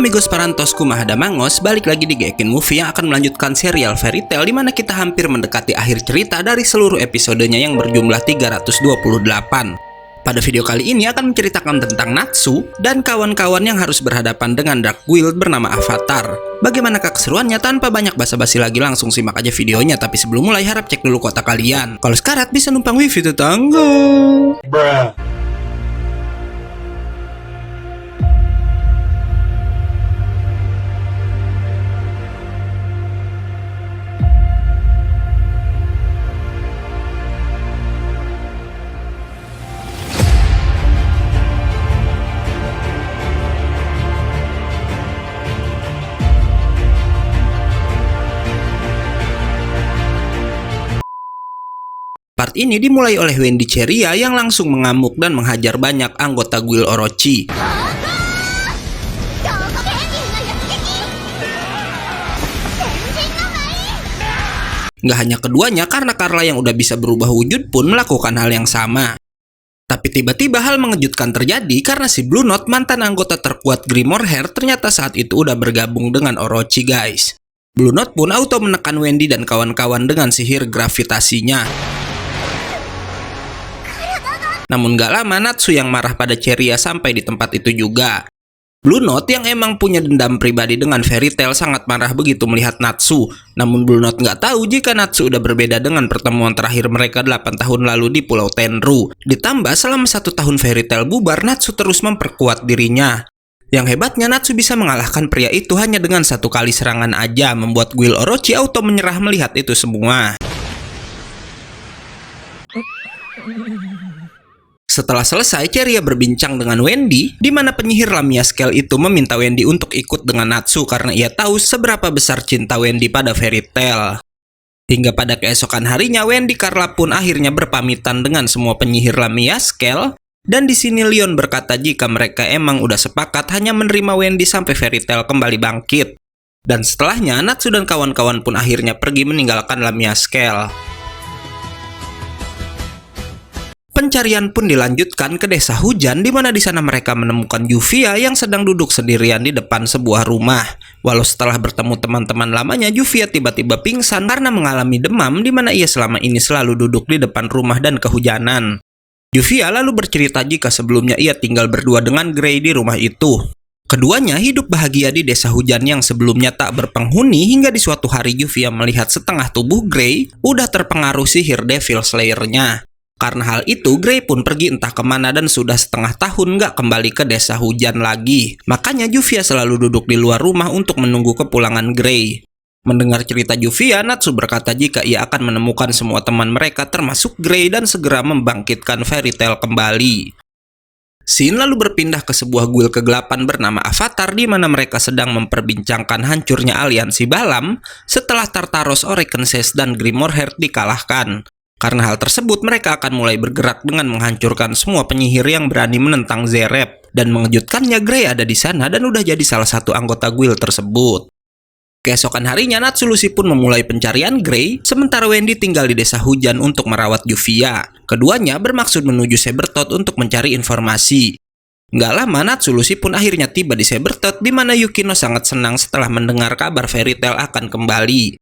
amigos parantosku Mahada Mangos, balik lagi di Geekin Movie yang akan melanjutkan serial Fairy Tail, dimana kita hampir mendekati akhir cerita dari seluruh episodenya yang berjumlah 328. Pada video kali ini akan menceritakan tentang Natsu dan kawan-kawan yang harus berhadapan dengan Dark Guild bernama Avatar. Bagaimanakah keseruannya? Tanpa banyak basa-basi lagi langsung simak aja videonya. Tapi sebelum mulai harap cek dulu kota kalian. Kalau sekarat bisa numpang wifi tetangga. Bruh. Part ini dimulai oleh Wendy Cheria yang langsung mengamuk dan menghajar banyak anggota Guild Orochi. Nggak hanya keduanya, karena Carla yang udah bisa berubah wujud pun melakukan hal yang sama. Tapi tiba-tiba hal mengejutkan terjadi karena si Blue Note, mantan anggota terkuat Grimoire Hair, ternyata saat itu udah bergabung dengan Orochi guys. Blue Note pun auto menekan Wendy dan kawan-kawan dengan sihir gravitasinya. Namun gak lama Natsu yang marah pada Cheria sampai di tempat itu juga. Blue Note yang emang punya dendam pribadi dengan Fairy Tail sangat marah begitu melihat Natsu. Namun Blue Note gak tahu jika Natsu udah berbeda dengan pertemuan terakhir mereka 8 tahun lalu di Pulau Tenru. Ditambah selama 1 tahun Fairy Tail bubar, Natsu terus memperkuat dirinya. Yang hebatnya Natsu bisa mengalahkan pria itu hanya dengan 1 kali serangan aja, membuat Guild Orochi auto menyerah melihat itu semua. Setelah selesai, Cheria berbincang dengan Wendy, di mana penyihir Lamia Scale itu meminta Wendy untuk ikut dengan Natsu karena ia tahu seberapa besar cinta Wendy pada Fairy Tail. Hingga pada keesokan harinya, Wendy Carla pun akhirnya berpamitan dengan semua penyihir Lamia Scale, dan di sini Leon berkata jika mereka emang udah sepakat hanya menerima Wendy sampai Fairy Tail kembali bangkit. Dan setelahnya, Natsu dan kawan-kawan pun akhirnya pergi meninggalkan Lamia Scale. Pencarian pun dilanjutkan ke desa hujan, di mana di sana mereka menemukan Yuvia yang sedang duduk sendirian di depan sebuah rumah. Walau setelah bertemu teman-teman lamanya, Yuvia tiba-tiba pingsan karena mengalami demam, di mana ia selama ini selalu duduk di depan rumah dan kehujanan. Yuvia lalu bercerita jika sebelumnya ia tinggal berdua dengan Grey di rumah itu. Keduanya hidup bahagia di desa hujan yang sebelumnya tak berpenghuni, hingga di suatu hari Yuvia melihat setengah tubuh Grey udah terpengaruh sihir Devil Slayer-nya. Karena hal itu, Grey pun pergi entah kemana dan sudah setengah tahun nggak kembali ke desa hujan lagi. Makanya Yuvia selalu duduk di luar rumah untuk menunggu kepulangan Grey. Mendengar cerita Yuvia, Natsu berkata jika ia akan menemukan semua teman mereka termasuk Grey dan segera membangkitkan Fairy Tail kembali. Scene lalu berpindah ke sebuah guild kegelapan bernama Avatar, di mana mereka sedang memperbincangkan hancurnya aliansi Balam setelah Tartaros, Orekenses, dan Grimoire Hair dikalahkan. Karena hal tersebut, mereka akan mulai bergerak dengan menghancurkan semua penyihir yang berani menentang Zerep. Dan mengejutkannya, Grey ada di sana dan udah jadi salah satu anggota guild tersebut. Keesokan harinya, Natsu Lucy pun memulai pencarian Grey, sementara Wendy tinggal di desa hujan untuk merawat Yuvia. Keduanya bermaksud menuju Sabertooth untuk mencari informasi. Nggak lama, Natsu Lucy pun akhirnya tiba di Sabertooth, di mana Yukino sangat senang setelah mendengar kabar Fairy Tail akan kembali.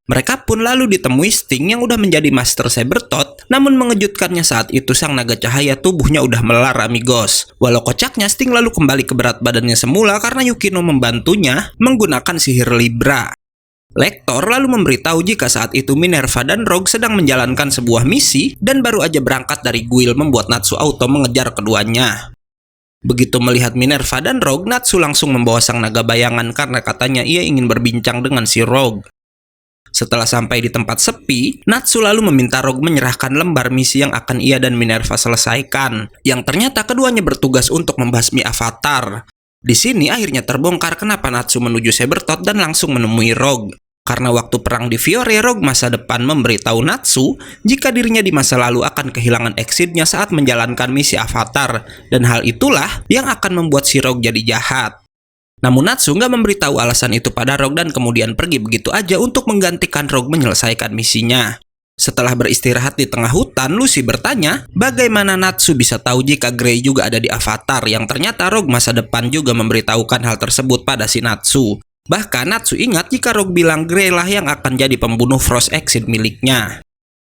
Mereka pun lalu ditemui Sting yang udah menjadi Master Sabertooth, namun mengejutkannya saat itu sang naga cahaya tubuhnya udah melar amigos. Walau kocaknya, Sting lalu kembali ke berat badannya semula karena Yukino membantunya menggunakan sihir Libra. Lektor lalu memberitahu jika saat itu Minerva dan Rogue sedang menjalankan sebuah misi dan baru aja berangkat dari guild, membuat Natsu auto mengejar keduanya. Begitu melihat Minerva dan Rogue, Natsu langsung membawa sang naga bayangan karena katanya ia ingin berbincang dengan si Rogue. Setelah sampai di tempat sepi, Natsu lalu meminta Rogue menyerahkan lembar misi yang akan ia dan Minerva selesaikan, yang ternyata keduanya bertugas untuk membasmi Avatar. Di sini akhirnya terbongkar kenapa Natsu menuju Sabertooth dan langsung menemui Rogue. Karena waktu perang di Fiore, Rogue masa depan memberitahu Natsu jika dirinya di masa lalu akan kehilangan exitnya saat menjalankan misi Avatar, dan hal itulah yang akan membuat si Rogue jadi jahat. Namun Natsu nggak memberitahu alasan itu pada Rogue dan kemudian pergi begitu aja untuk menggantikan Rogue menyelesaikan misinya. Setelah beristirahat di tengah hutan, Lucy bertanya, bagaimana Natsu bisa tahu jika Grey juga ada di Avatar, yang ternyata Rogue masa depan juga memberitahukan hal tersebut pada si Natsu. Bahkan Natsu ingat jika Rogue bilang Grey lah yang akan jadi pembunuh Frost Exit miliknya.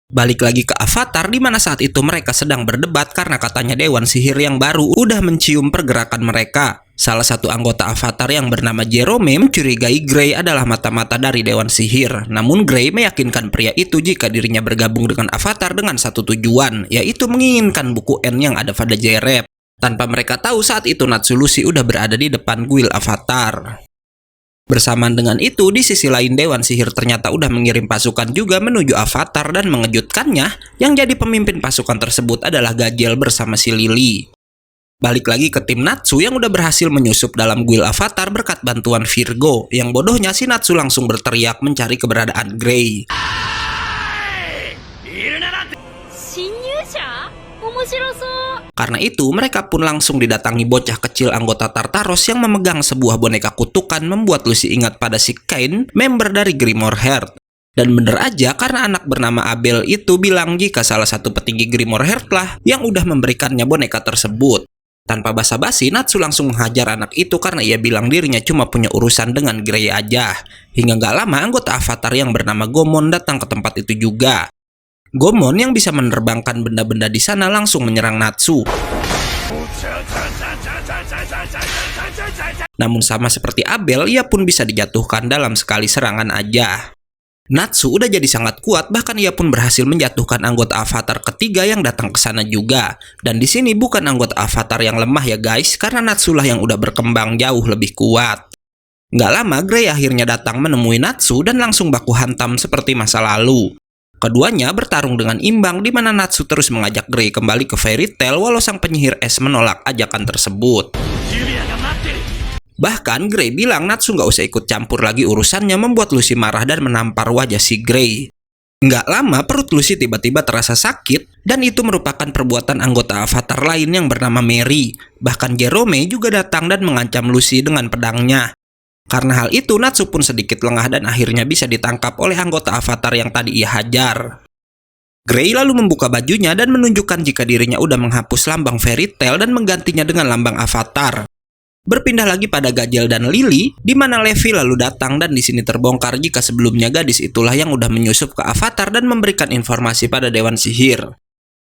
Balik lagi ke Avatar, di mana saat itu mereka sedang berdebat karena katanya Dewan Sihir yang baru udah mencium pergerakan mereka. Salah satu anggota Avatar yang bernama Jerome mencurigai Grey adalah mata-mata dari Dewan Sihir. Namun Grey meyakinkan pria itu jika dirinya bergabung dengan Avatar dengan satu tujuan, yaitu menginginkan buku N yang ada pada Jerep. Tanpa mereka tahu saat itu Natsu Lucy udah berada di depan guild Avatar. Bersamaan dengan itu, di sisi lain Dewan Sihir ternyata udah mengirim pasukan juga menuju Avatar dan mengejutkannya, yang jadi pemimpin pasukan tersebut adalah Gajel bersama si Lily. Balik lagi ke tim Natsu yang udah berhasil menyusup dalam guild Avatar berkat bantuan Virgo, yang bodohnya si Natsu langsung berteriak mencari keberadaan Grey. Karena itu, mereka pun langsung didatangi bocah kecil anggota Tartaros yang memegang sebuah boneka kutukan membuat Lucy ingat pada si Kain, member dari Grimoire Heart. Dan bener aja karena anak bernama Abel itu bilang jika salah satu petinggi Grimoire Heart lah yang udah memberikannya boneka tersebut. Tanpa basa-basi, Natsu langsung menghajar anak itu karena ia bilang dirinya cuma punya urusan dengan Grey aja. Hingga gak lama, anggota Avatar yang bernama Gomon datang ke tempat itu juga. Gomon yang bisa menerbangkan benda-benda di sana langsung menyerang Natsu. Namun sama seperti Abel, ia pun bisa dijatuhkan dalam sekali serangan aja. Natsu udah jadi sangat kuat, bahkan ia pun berhasil menjatuhkan anggota Avatar ketiga yang datang ke sana juga. Dan di sini bukan anggota Avatar yang lemah ya guys, karena Natsu lah yang udah berkembang jauh lebih kuat. Nggak lama Grey akhirnya datang menemui Natsu dan langsung baku hantam seperti masa lalu. Keduanya bertarung dengan imbang, di mana Natsu terus mengajak Grey kembali ke Fairy Tail walau sang penyihir es menolak ajakan tersebut. Bahkan Grey bilang Natsu nggak usah ikut campur lagi urusannya, membuat Lucy marah dan menampar wajah si Grey. Nggak lama perut Lucy tiba-tiba terasa sakit, dan itu merupakan perbuatan anggota Avatar lain yang bernama Mary. Bahkan Jerome juga datang dan mengancam Lucy dengan pedangnya. Karena hal itu Natsu pun sedikit lengah dan akhirnya bisa ditangkap oleh anggota Avatar yang tadi ia hajar. Grey lalu membuka bajunya dan menunjukkan jika dirinya udah menghapus lambang Fairy Tail dan menggantinya dengan lambang Avatar. Berpindah lagi pada Gajel dan Lily, di mana Levi lalu datang dan di sini terbongkar jika sebelumnya gadis itulah yang udah menyusup ke Avatar dan memberikan informasi pada Dewan Sihir.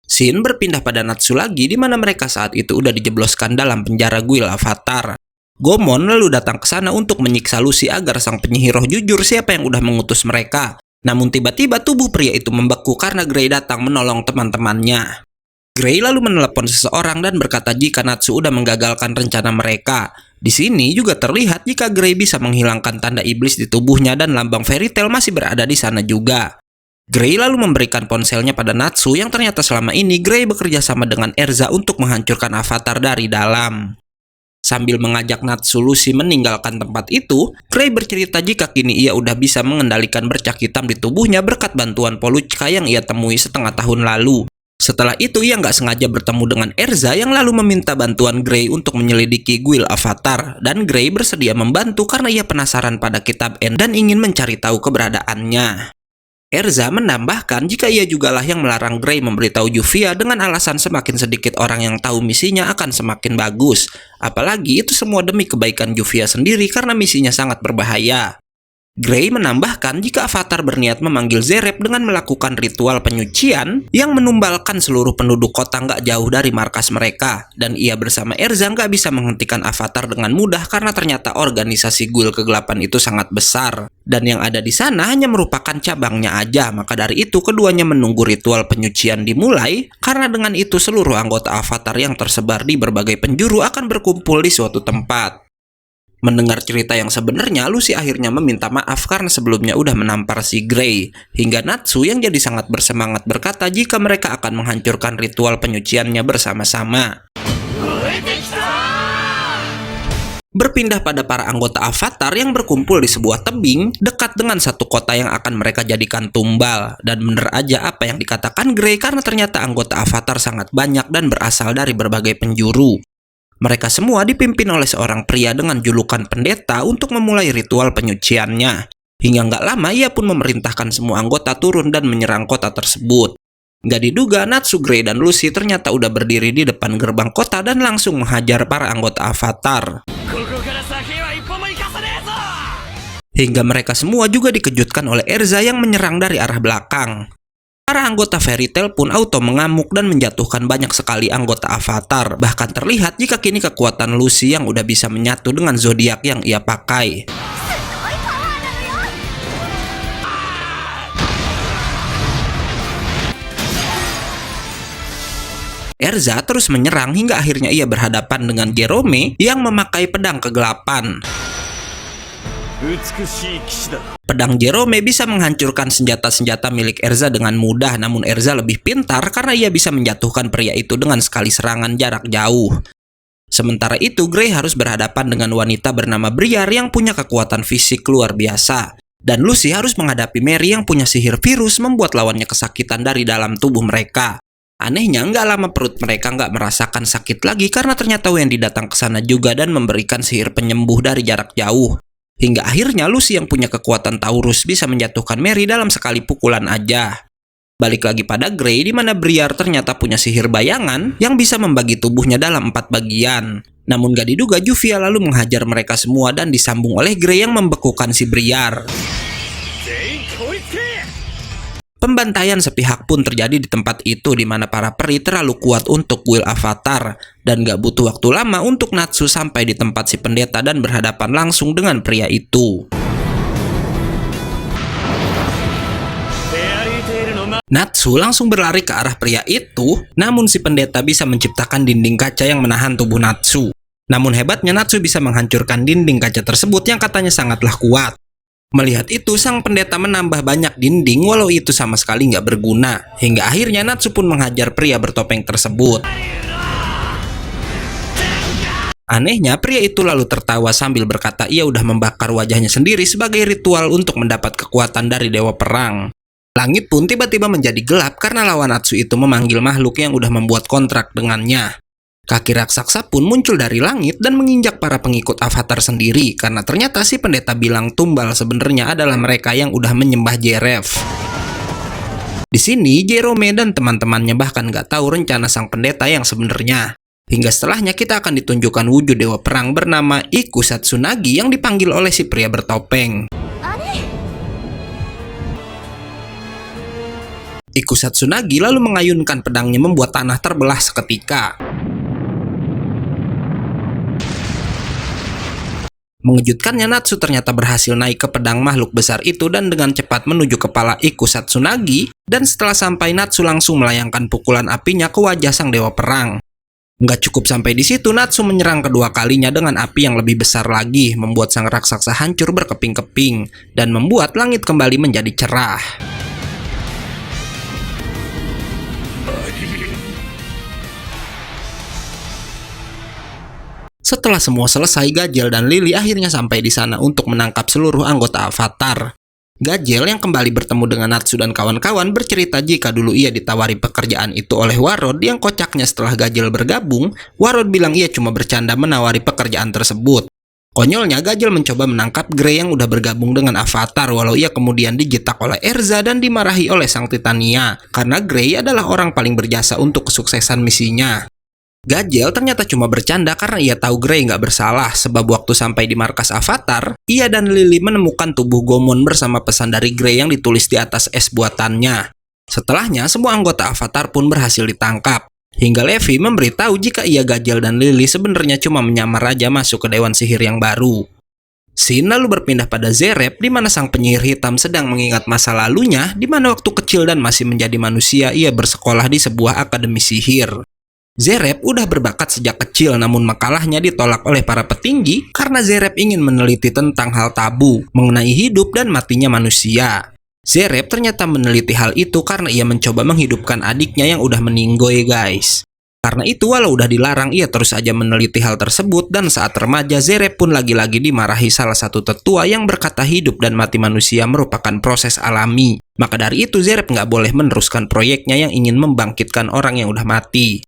Scene berpindah pada Natsu lagi, di mana mereka saat itu udah dijebloskan dalam penjara guild Avatar. Gomon lalu datang ke sana untuk menyiksa Lucy agar sang penyihir roh jujur siapa yang udah mengutus mereka. Namun tiba-tiba tubuh pria itu membeku karena Grey datang menolong teman-temannya. Grey lalu menelepon seseorang dan berkata jika Natsu udah menggagalkan rencana mereka. Di sini juga terlihat jika Grey bisa menghilangkan tanda iblis di tubuhnya dan lambang Fairy Tail masih berada di sana juga. Grey lalu memberikan ponselnya pada Natsu yang ternyata selama ini Grey bekerja sama dengan Erza untuk menghancurkan Avatar dari dalam. Sambil mengajak Natsu Lucy meninggalkan tempat itu, Grey bercerita jika kini ia udah bisa mengendalikan bercak hitam di tubuhnya berkat bantuan Poluchka yang ia temui setengah tahun lalu. Setelah itu ia nggak sengaja bertemu dengan Erza yang lalu meminta bantuan Grey untuk menyelidiki guild Avatar, dan Grey bersedia membantu karena ia penasaran pada kitab N dan ingin mencari tahu keberadaannya. Erza menambahkan jika ia jugalah yang melarang Grey memberitahu Yuvia dengan alasan semakin sedikit orang yang tahu misinya akan semakin bagus. Apalagi itu semua demi kebaikan Yuvia sendiri karena misinya sangat berbahaya. Grey menambahkan jika Avatar berniat memanggil Zerep dengan melakukan ritual penyucian yang menumbalkan seluruh penduduk kota nggak jauh dari markas mereka, dan ia bersama Erza nggak bisa menghentikan Avatar dengan mudah karena ternyata organisasi guild kegelapan itu sangat besar, dan yang ada di sana hanya merupakan cabangnya aja. Maka dari itu keduanya menunggu ritual penyucian dimulai, karena dengan itu seluruh anggota Avatar yang tersebar di berbagai penjuru akan berkumpul di suatu tempat. Mendengar cerita yang sebenarnya, Lucy akhirnya meminta maaf karena sebelumnya udah menampar si Grey. Hingga Natsu yang jadi sangat bersemangat berkata jika mereka akan menghancurkan ritual penyuciannya bersama-sama. Berpindah pada para anggota Avatar yang berkumpul di sebuah tebing dekat dengan satu kota yang akan mereka jadikan tumbal. Dan bener aja apa yang dikatakan Grey karena ternyata anggota Avatar sangat banyak dan berasal dari berbagai penjuru. Mereka semua dipimpin oleh seorang pria dengan julukan pendeta untuk memulai ritual penyuciannya. Hingga nggak lama ia pun memerintahkan semua anggota turun dan menyerang kota tersebut. Nggak diduga Natsu, Grey, dan Lucy ternyata udah berdiri di depan gerbang kota dan langsung menghajar para anggota Avatar. Hingga mereka semua juga dikejutkan oleh Erza yang menyerang dari arah belakang. Para anggota Fairy Tail pun auto mengamuk dan menjatuhkan banyak sekali anggota Avatar. Bahkan terlihat jika kini kekuatan Lucy yang udah bisa menyatu dengan zodiak yang ia pakai. Erza terus menyerang hingga akhirnya ia berhadapan dengan Jerome yang memakai pedang kegelapan. Pedang Jerome bisa menghancurkan senjata-senjata milik Erza dengan mudah, namun Erza lebih pintar karena ia bisa menjatuhkan pria itu dengan sekali serangan jarak jauh. Sementara itu, Grey harus berhadapan dengan wanita bernama Briar yang punya kekuatan fisik luar biasa. Dan Lucy harus menghadapi Mary yang punya sihir virus membuat lawannya kesakitan dari dalam tubuh mereka. Anehnya, nggak lama perut mereka nggak merasakan sakit lagi karena ternyata Wendy datang ke sana juga dan memberikan sihir penyembuh dari jarak jauh. Hingga akhirnya Lucy yang punya kekuatan Taurus bisa menjatuhkan Mary dalam sekali pukulan aja. Balik lagi pada Grey, di mana Briar ternyata punya sihir bayangan yang bisa membagi tubuhnya dalam 4 bagian. Namun gak diduga Juvia lalu menghajar mereka semua dan disambung oleh Grey yang membekukan si Briar. Pembantaian sepihak pun terjadi di tempat itu di mana para peri terlalu kuat untuk kuil Avatar dan gak butuh waktu lama untuk Natsu sampai di tempat si pendeta dan berhadapan langsung dengan pria itu. Natsu langsung berlari ke arah pria itu, namun si pendeta bisa menciptakan dinding kaca yang menahan tubuh Natsu. Namun hebatnya Natsu bisa menghancurkan dinding kaca tersebut yang katanya sangatlah kuat. Melihat itu, sang pendeta menambah banyak dinding walau itu sama sekali nggak berguna. Hingga akhirnya Natsu pun menghajar pria bertopeng tersebut. Anehnya, pria itu lalu tertawa sambil berkata ia udah membakar wajahnya sendiri sebagai ritual untuk mendapat kekuatan dari Dewa Perang. Langit pun tiba-tiba menjadi gelap karena lawan Natsu itu memanggil makhluk yang udah membuat kontrak dengannya. Kaki raksasa pun muncul dari langit dan menginjak para pengikut Avatar sendiri karena ternyata si pendeta bilang tumbal sebenarnya adalah mereka yang udah menyembah Jeref. Di sini Jerome dan teman-temannya bahkan nggak tahu rencana sang pendeta yang sebenarnya. Hingga setelahnya kita akan ditunjukkan wujud dewa perang bernama Iku Satsunagi yang dipanggil oleh si pria bertopeng. Iku Satsunagi lalu mengayunkan pedangnya membuat tanah terbelah seketika. Mengejutkannya, Natsu ternyata berhasil naik ke pedang makhluk besar itu dan dengan cepat menuju kepala Iku Satsunagi, dan setelah sampai Natsu langsung melayangkan pukulan apinya ke wajah sang dewa perang. Nggak cukup sampai di situ, Natsu menyerang kedua kalinya dengan api yang lebih besar lagi, membuat sang raksasa hancur berkeping-keping, dan membuat langit kembali menjadi cerah. Setelah semua selesai, Gajel dan Lily akhirnya sampai di sana untuk menangkap seluruh anggota Avatar. Gajel yang kembali bertemu dengan Natsu dan kawan-kawan bercerita jika dulu ia ditawari pekerjaan itu oleh Warod yang kocaknya setelah Gajel bergabung, Warod bilang ia cuma bercanda menawari pekerjaan tersebut. Konyolnya, Gajel mencoba menangkap Grey yang udah bergabung dengan Avatar walau ia kemudian dijitak oleh Erza dan dimarahi oleh sang Titania karena Grey adalah orang paling berjasa untuk kesuksesan misinya. Gajel ternyata cuma bercanda karena ia tahu Grey nggak bersalah sebab waktu sampai di markas Avatar, ia dan Lily menemukan tubuh Gomon bersama pesan dari Grey yang ditulis di atas es buatannya. Setelahnya, semua anggota Avatar pun berhasil ditangkap. Hingga Levi memberitahu jika ia, Gajel, dan Lily sebenarnya cuma menyamar aja masuk ke Dewan Sihir yang baru. Scene lalu berpindah pada Zeref di mana sang penyihir hitam sedang mengingat masa lalunya di mana waktu kecil dan masih menjadi manusia ia bersekolah di sebuah akademi sihir. Zeref udah berbakat sejak kecil namun makalahnya ditolak oleh para petinggi karena Zeref ingin meneliti tentang hal tabu mengenai hidup dan matinya manusia. Zeref ternyata meneliti hal itu karena ia mencoba menghidupkan adiknya yang udah meninggoy guys. Karena itu walau udah dilarang ia terus aja meneliti hal tersebut dan saat remaja Zeref pun lagi-lagi dimarahi salah satu tetua yang berkata hidup dan mati manusia merupakan proses alami. Maka dari itu Zeref nggak boleh meneruskan proyeknya yang ingin membangkitkan orang yang udah mati.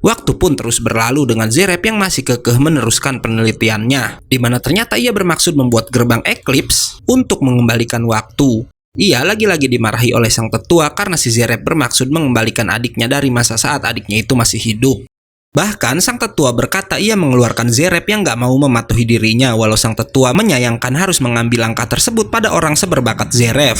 Waktu pun terus berlalu dengan Zerep yang masih kekeh meneruskan penelitiannya, di mana ternyata ia bermaksud membuat gerbang Eclipse untuk mengembalikan waktu. Ia lagi-lagi dimarahi oleh sang tetua karena si Zerep bermaksud mengembalikan adiknya dari masa saat adiknya itu masih hidup. Bahkan sang tetua berkata ia mengeluarkan Zerep yang gak mau mematuhi dirinya, walau sang tetua menyayangkan harus mengambil langkah tersebut pada orang seberbakat Zerep.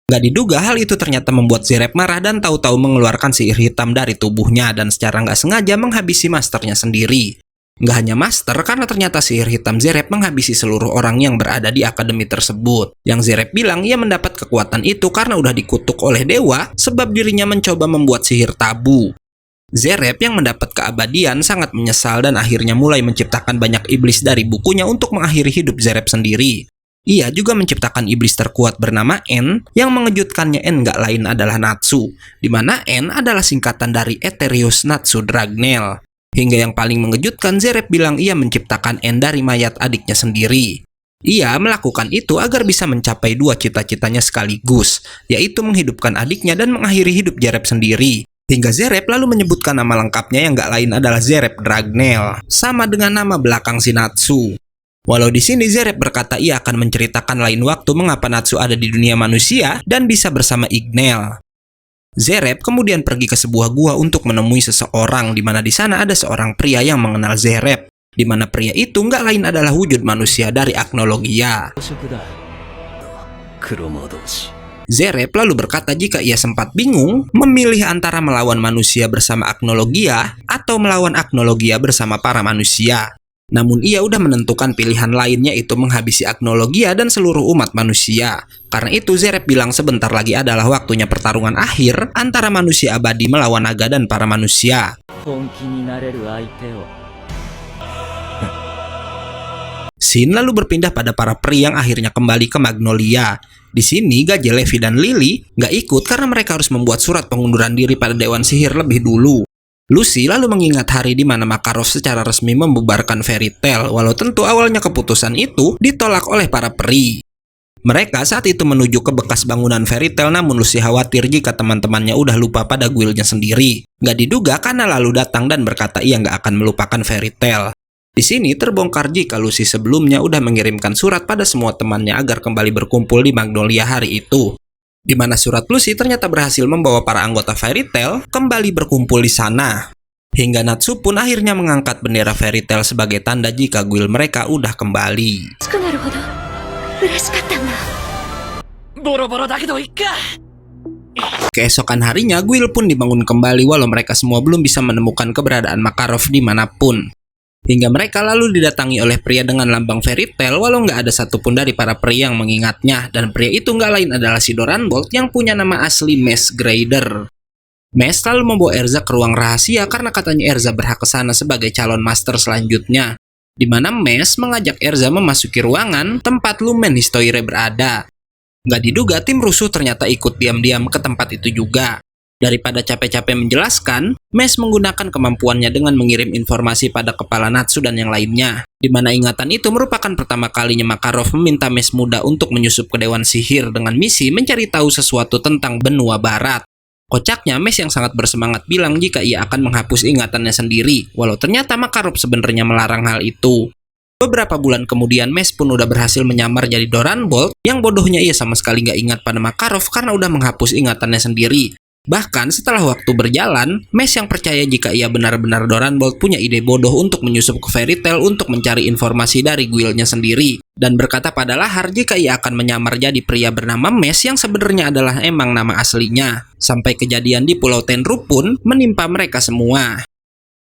Gak diduga hal itu ternyata membuat Zerep marah dan tahu-tahu mengeluarkan sihir hitam dari tubuhnya dan secara gak sengaja menghabisi masternya sendiri. Gak hanya master, karena ternyata sihir hitam Zerep menghabisi seluruh orang yang berada di akademi tersebut. Yang Zerep bilang ia mendapat kekuatan itu karena udah dikutuk oleh dewa sebab dirinya mencoba membuat sihir tabu. Zerep yang mendapat keabadian sangat menyesal dan akhirnya mulai menciptakan banyak iblis dari bukunya untuk mengakhiri hidup Zerep sendiri. Ia juga menciptakan iblis terkuat bernama N, yang mengejutkannya N gak lain adalah Natsu, di mana N adalah singkatan dari Eterius Natsu Dragnel. Hingga yang paling mengejutkan, Zerep bilang ia menciptakan N dari mayat adiknya sendiri. Ia melakukan itu agar bisa mencapai dua cita-citanya sekaligus, yaitu menghidupkan adiknya dan mengakhiri hidup Zerep sendiri. Hingga Zerep lalu menyebutkan nama lengkapnya yang gak lain adalah Zerep Dragnel, sama dengan nama belakang si Natsu. Walau di sini Zerep berkata ia akan menceritakan lain waktu mengapa Natsu ada di dunia manusia dan bisa bersama Ignel. Zerep kemudian pergi ke sebuah gua untuk menemui seseorang, di mana di sana ada seorang pria yang mengenal Zerep, di mana pria itu nggak lain adalah wujud manusia dari Agnologia. Zerep lalu berkata jika ia sempat bingung memilih antara melawan manusia bersama Agnologia atau melawan Agnologia bersama para manusia. Namun ia udah menentukan pilihan lainnya, yaitu menghabisi Agnologia dan seluruh umat manusia. Karena itu Zerep bilang sebentar lagi adalah waktunya pertarungan akhir antara manusia abadi melawan naga dan para manusia. Scene lalu berpindah pada para peri yang akhirnya kembali ke Magnolia. Di sini Gajah Levi dan Lily nggak ikut karena mereka harus membuat surat pengunduran diri pada Dewan Sihir lebih dulu. Lucy lalu mengingat hari di mana Makarov secara resmi membubarkan Fairy Tail, walau tentu awalnya keputusan itu ditolak oleh para peri. Mereka saat itu menuju ke bekas bangunan Fairy Tail, namun Lucy khawatir jika teman-temannya udah lupa pada guildnya sendiri. Gak diduga karena lalu datang dan berkata ia gak akan melupakan Fairy Tail. Di sini terbongkar jika Lucy sebelumnya udah mengirimkan surat pada semua temannya agar kembali berkumpul di Magnolia hari itu. Di mana surat Lucy ternyata berhasil membawa para anggota Fairy Tail kembali berkumpul di sana. Hingga Natsu pun akhirnya mengangkat bendera Fairy Tail sebagai tanda jika guild mereka udah kembali. Keesokan harinya, guild pun dibangun kembali walau mereka semua belum bisa menemukan keberadaan Makarov dimanapun. Hingga mereka lalu didatangi oleh pria dengan lambang Fairy Tail walau nggak ada satupun dari para pria yang mengingatnya, dan pria itu nggak lain adalah si Doran Bolt yang punya nama asli Mace Grader. Mace lalu membawa Erza ke ruang rahasia karena katanya Erza berhak ke sana sebagai calon master selanjutnya, di mana Mace mengajak Erza memasuki ruangan tempat Lumen Histoire berada. Nggak diduga tim rusuh ternyata ikut diam-diam ke tempat itu juga. Daripada capek-capek menjelaskan, Mace menggunakan kemampuannya dengan mengirim informasi pada kepala Natsu dan yang lainnya, di mana ingatan itu merupakan pertama kalinya Makarov meminta Mace muda untuk menyusup ke Dewan Sihir dengan misi mencari tahu sesuatu tentang benua barat. Kocaknya, Mace yang sangat bersemangat bilang jika ia akan menghapus ingatannya sendiri, walau ternyata Makarov sebenarnya melarang hal itu. Beberapa bulan kemudian, Mace pun udah berhasil menyamar jadi Doran Bolt, yang bodohnya ia sama sekali nggak ingat pada Makarov karena udah menghapus ingatannya sendiri. Bahkan setelah waktu berjalan, Mace yang percaya jika ia benar-benar Doran Bolt punya ide bodoh untuk menyusup ke Fairy Tail untuk mencari informasi dari guildnya sendiri, dan berkata pada Lahar jika ia akan menyamar jadi pria bernama Mace yang sebenarnya adalah emang nama aslinya. Sampai kejadian di Pulau Tenru pun menimpa mereka semua.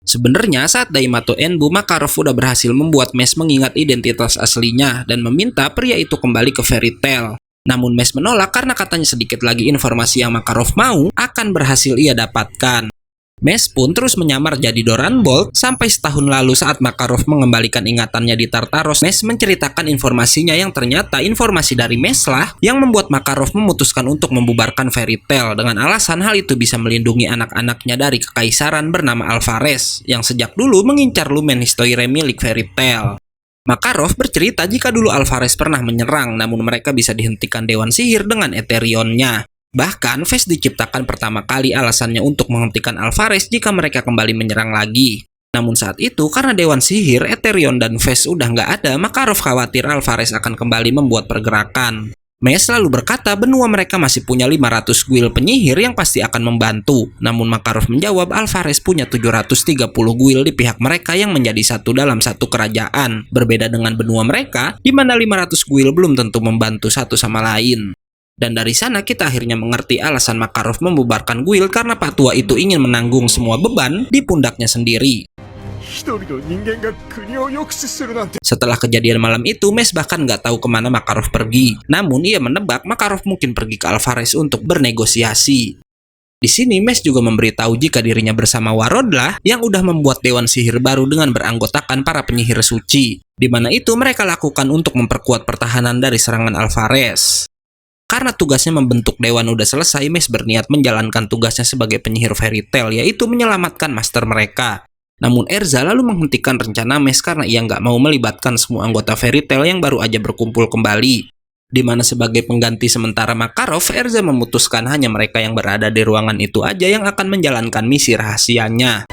Sebenarnya saat Daimato Enbu, Makarov udah berhasil membuat Mace mengingat identitas aslinya dan meminta pria itu kembali ke Fairy Tail. Namun Mace menolak karena katanya sedikit lagi informasi yang Makarov mau akan berhasil ia dapatkan. Mace pun terus menyamar jadi Doran Bolt sampai setahun lalu saat Makarov mengembalikan ingatannya di Tartaros. Mace menceritakan informasinya yang ternyata informasi dari Mace lah yang membuat Makarov memutuskan untuk membubarkan Fairy Tail dengan alasan hal itu bisa melindungi anak-anaknya dari kekaisaran bernama Alvarez yang sejak dulu mengincar Lumen Histoire milik Fairy Tail. Makarov bercerita jika dulu Alvarez pernah menyerang, namun mereka bisa dihentikan Dewan Sihir dengan Eterionnya. Bahkan, Face diciptakan pertama kali alasannya untuk menghentikan Alvarez jika mereka kembali menyerang lagi. Namun saat itu, karena Dewan Sihir, Eterion, dan Face udah nggak ada, Makarov khawatir Alvarez akan kembali membuat pergerakan. Mes lalu berkata benua mereka masih punya 500 guild penyihir yang pasti akan membantu. Namun Makarov menjawab Alvarez punya 730 guild di pihak mereka yang menjadi satu dalam satu kerajaan. Berbeda dengan benua mereka, di mana 500 guild belum tentu membantu satu sama lain. Dan dari sana kita akhirnya mengerti alasan Makarov membubarkan guild karena Pak Tua itu ingin menanggung semua beban di pundaknya sendiri. Setelah kejadian malam itu, Mes bahkan nggak tahu kemana Makarov pergi. Namun ia menebak Makarov mungkin pergi ke Alvarez untuk bernegosiasi. Di sini Mes juga memberitahu jika dirinya bersama Warodla yang udah membuat Dewan Sihir baru dengan beranggotakan para penyihir suci. Di mana itu mereka lakukan untuk memperkuat pertahanan dari serangan Alvarez. Karena tugasnya membentuk dewan udah selesai, Mes berniat menjalankan tugasnya sebagai penyihir Fairy Tail, yaitu menyelamatkan master mereka. Namun Erza lalu menghentikan rencana Mes karena ia nggak mau melibatkan semua anggota Fairy Tail yang baru aja berkumpul kembali. Di mana sebagai pengganti sementara Makarov, Erza memutuskan hanya mereka yang berada di ruangan itu aja yang akan menjalankan misi rahasianya.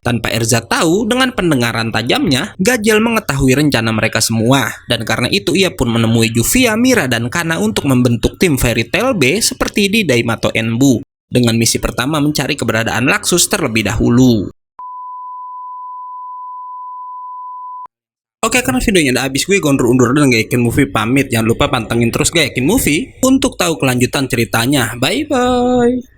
Tanpa Erza tahu, dengan pendengaran tajamnya, Gajel mengetahui rencana mereka semua. Dan karena itu ia pun menemui Juvia, Mira, dan Kana untuk membentuk tim Fairy Tail B seperti di Daimato Enbu. Dengan misi pertama mencari keberadaan Laxus terlebih dahulu. Oke, karena videonya udah habis, gue Gondro undur dan Gayakin Movie pamit. Jangan lupa pantengin terus Gayakin Movie untuk tahu kelanjutan ceritanya. Bye-bye.